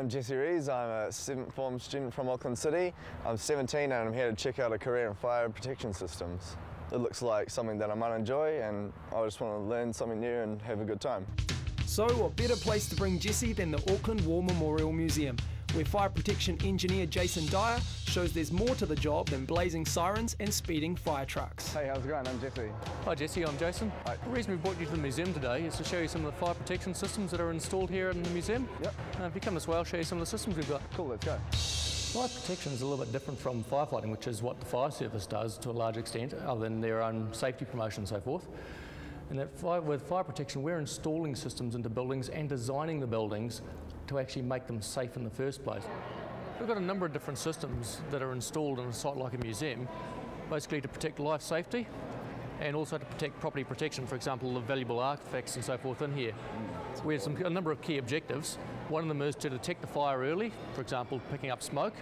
I'm Jesse Reeves. I'm a 7th form student from Auckland City. I'm 17 and I'm here to check out a career in fire protection systems. It looks like something that I might enjoy and I just want to learn something new and have a good time. So what better place to bring Jesse than the Auckland War Memorial Museum, where fire protection engineer Dyer shows there's more to the job than blazing sirens and speeding fire trucks. Hey, how's it going? I'm Jesse. Hi Jesse, I'm Jason. Hi. The reason we brought you to the museum today is to show you some of the fire protection systems that are installed here in the museum. Yep. If you come this way, I'll show you some of the systems we've got. Cool, let's go. Fire protection is a little bit different from firefighting, which is what the fire service does to a large extent, other than their own safety promotion and so forth. And with fire protection, we're installing systems into buildings and designing the buildings to actually make them safe in the first place. We've got a number of different systems that are installed in a site like a museum, basically to protect life safety and also to protect property protection, for example, the valuable artefacts and so forth in here. We have a number of key objectives. One of them is to detect the fire early, for example, picking up smoke,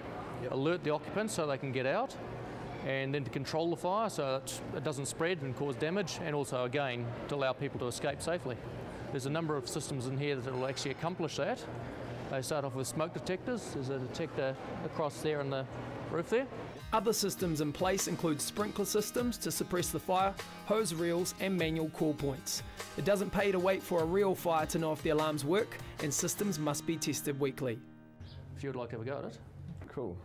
alert the occupants so they can get out, and then to control the fire so that it doesn't spread and cause damage, and also, again, to allow people to escape safely. There's a number of systems in here that will actually accomplish that. They start off with smoke detectors. There's a detector across there on the roof there. Other systems in place include sprinkler systems to suppress the fire, hose reels and manual call points. It doesn't pay to wait for a real fire to know if the alarms work, and systems must be tested weekly. If you would like to have a go at it. Cool.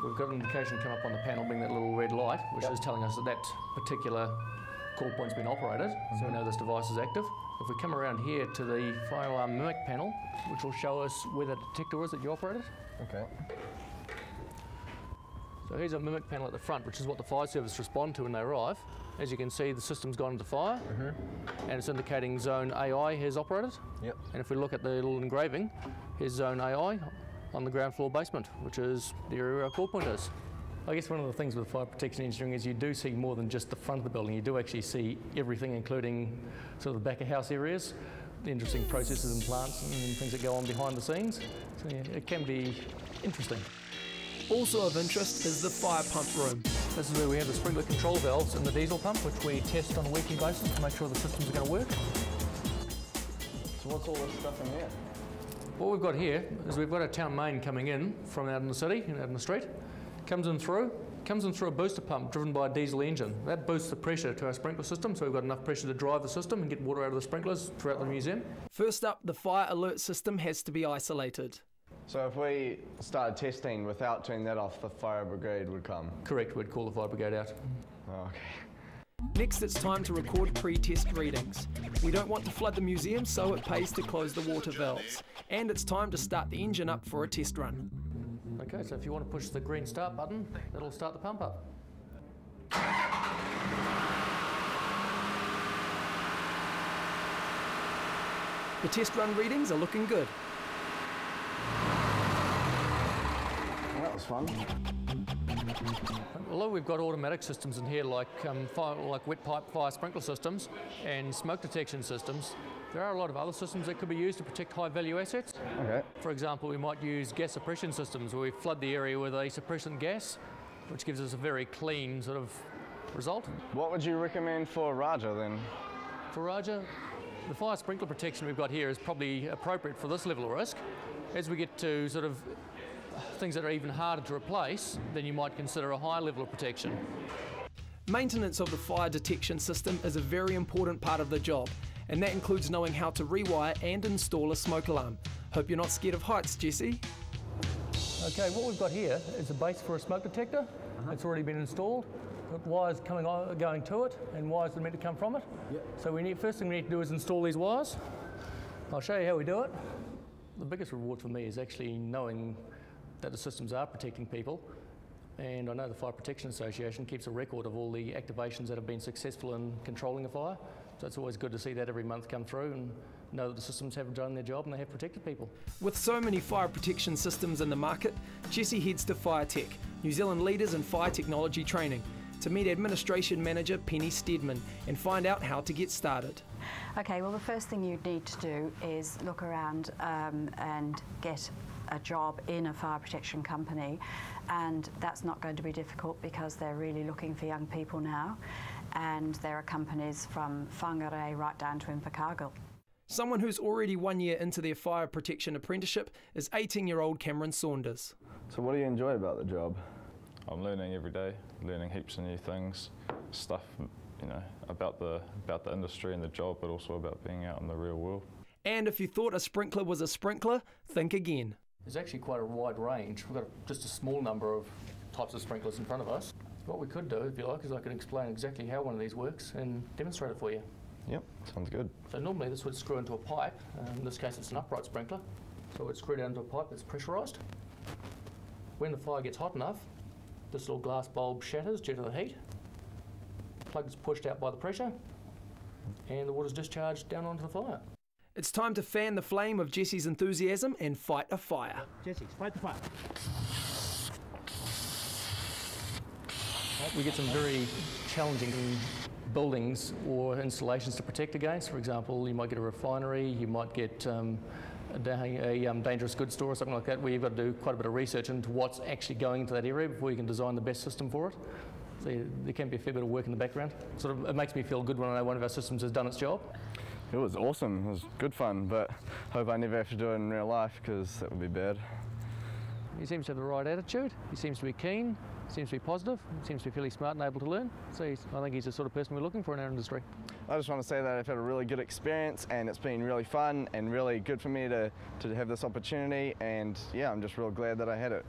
We've got an indication come up on the panel being that little red light, which is telling us that that particular call point's been operated, so we know this device is active. If we come around here to the fire alarm mimic panel, which will show us where the detector is that you operated. Okay. So here's a mimic panel at the front, which is what the fire service respond to when they arrive. As you can see, the system's gone into fire, and it's indicating zone AI has operated. Yep. And if we look at the little engraving, here's zone AI on the ground floor basement, which is the area where our call point is. I guess one of the things with fire protection engineering is you do see more than just the front of the building. You do actually see everything, including sort of the back of house areas, the interesting processes and plants and things that go on behind the scenes. So yeah, it can be interesting. Also of interest is the fire pump room. This is where we have the sprinkler control valves and the diesel pump, which we test on a weekly basis to make sure the systems are going to work. So what's all this stuff in here? What we've got here is we've got a town main coming in from out in the city, out in the street. Comes in through a booster pump driven by a diesel engine. That boosts the pressure to our sprinkler system, so we've got enough pressure to drive the system and get water out of the sprinklers throughout the museum. First up, the fire alert system has to be isolated. So if we started testing without turning that off, the fire brigade would come? Correct, we'd call the fire brigade out. Oh, okay. Next, it's time to record pre-test readings. We don't want to flood the museum, so it pays to close the water valves. And it's time to start the engine up for a test run. Okay, so if you want to push the green start button, that'll start the pump up. The test run readings are looking good. Well, that was fun. Although we've got automatic systems in here like wet pipe fire sprinkler systems and smoke detection systems, there are a lot of other systems that could be used to protect high value assets. Okay. For example, we might use gas suppression systems where we flood the area with a suppressant gas, which gives us a very clean sort of result. What would you recommend for Raja then? For Raja, the fire sprinkler protection we've got here is probably appropriate for this level of risk. As we get to sort of things that are even harder to replace, then you might consider a higher level of protection. Maintenance of the fire detection system is a very important part of the job, and that includes knowing how to rewire and install a smoke alarm. Hope you're not scared of heights, Jesse. Okay, what we've got here is a base for a smoke detector. It's already been installed. Got wires going to it, and wires that are meant to come from it. Yep. So first thing we need to do is install these wires. I'll show you how we do it. The biggest reward for me is actually knowing that the systems are protecting people, and I know the Fire Protection Association keeps a record of all the activations that have been successful in controlling a fire, so it's always good to see that every month come through and know that the systems have done their job and they have protected people. With so many fire protection systems in the market, Jesse heads to FireTech, New Zealand leaders in fire technology training, to meet Administration Manager Penny Steadman and find out how to get started. Okay, well the first thing you need to do is look around and get a job in a fire protection company, and that's not going to be difficult because they're really looking for young people now, and there are companies from Whangarei right down to Invercargill. Someone who's already 1 year into their fire protection apprenticeship is 18-year-old Cameron Saunders. So what do you enjoy about the job? I'm learning every day, learning heaps of new things, stuff, you know, about the industry and the job, but also about being out in the real world. And if you thought a sprinkler was a sprinkler, think again. There's actually quite a wide range. We've got just a small number of types of sprinklers in front of us. What we could do, if you like, is I can explain exactly how one of these works and demonstrate it for you. Yep, sounds good. So normally this would screw into a pipe. In this case it's an upright sprinkler. So it's screwed down into a pipe that's pressurised. When the fire gets hot enough, this little glass bulb shatters due to the heat. The plug is pushed out by the pressure and the water's discharged down onto the fire. It's time to fan the flame of Jesse's enthusiasm and fight a fire. Jesse, fight the fire. We get some very challenging buildings or installations to protect against. For example, you might get a refinery, you might get a dangerous goods store or something like that, where you've got to do quite a bit of research into what's actually going into that area before you can design the best system for it. So there can be a fair bit of work in the background. It makes me feel good when I know one of our systems has done its job. It was awesome, it was good fun, but hope I never have to do it in real life because that would be bad. He seems to have the right attitude, he seems to be keen, seems to be positive, seems to be fairly smart and able to learn. So I think he's the sort of person we're looking for in our industry. I just want to say that I've had a really good experience and it's been really fun and really good for me to have this opportunity, and yeah, I'm just real glad that I had it.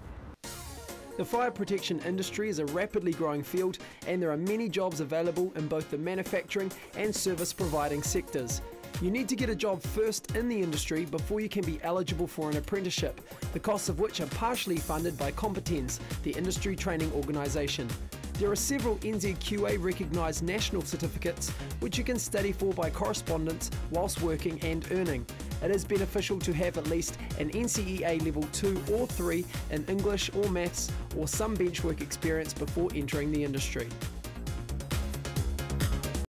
The fire protection industry is a rapidly growing field, and there are many jobs available in both the manufacturing and service providing sectors. You need to get a job first in the industry before you can be eligible for an apprenticeship, the costs of which are partially funded by Competens, the industry training organisation. There are several NZQA recognised national certificates which you can study for by correspondence whilst working and earning. It is beneficial to have at least an NCEA level 2 or 3 in English or maths or some bench work experience before entering the industry.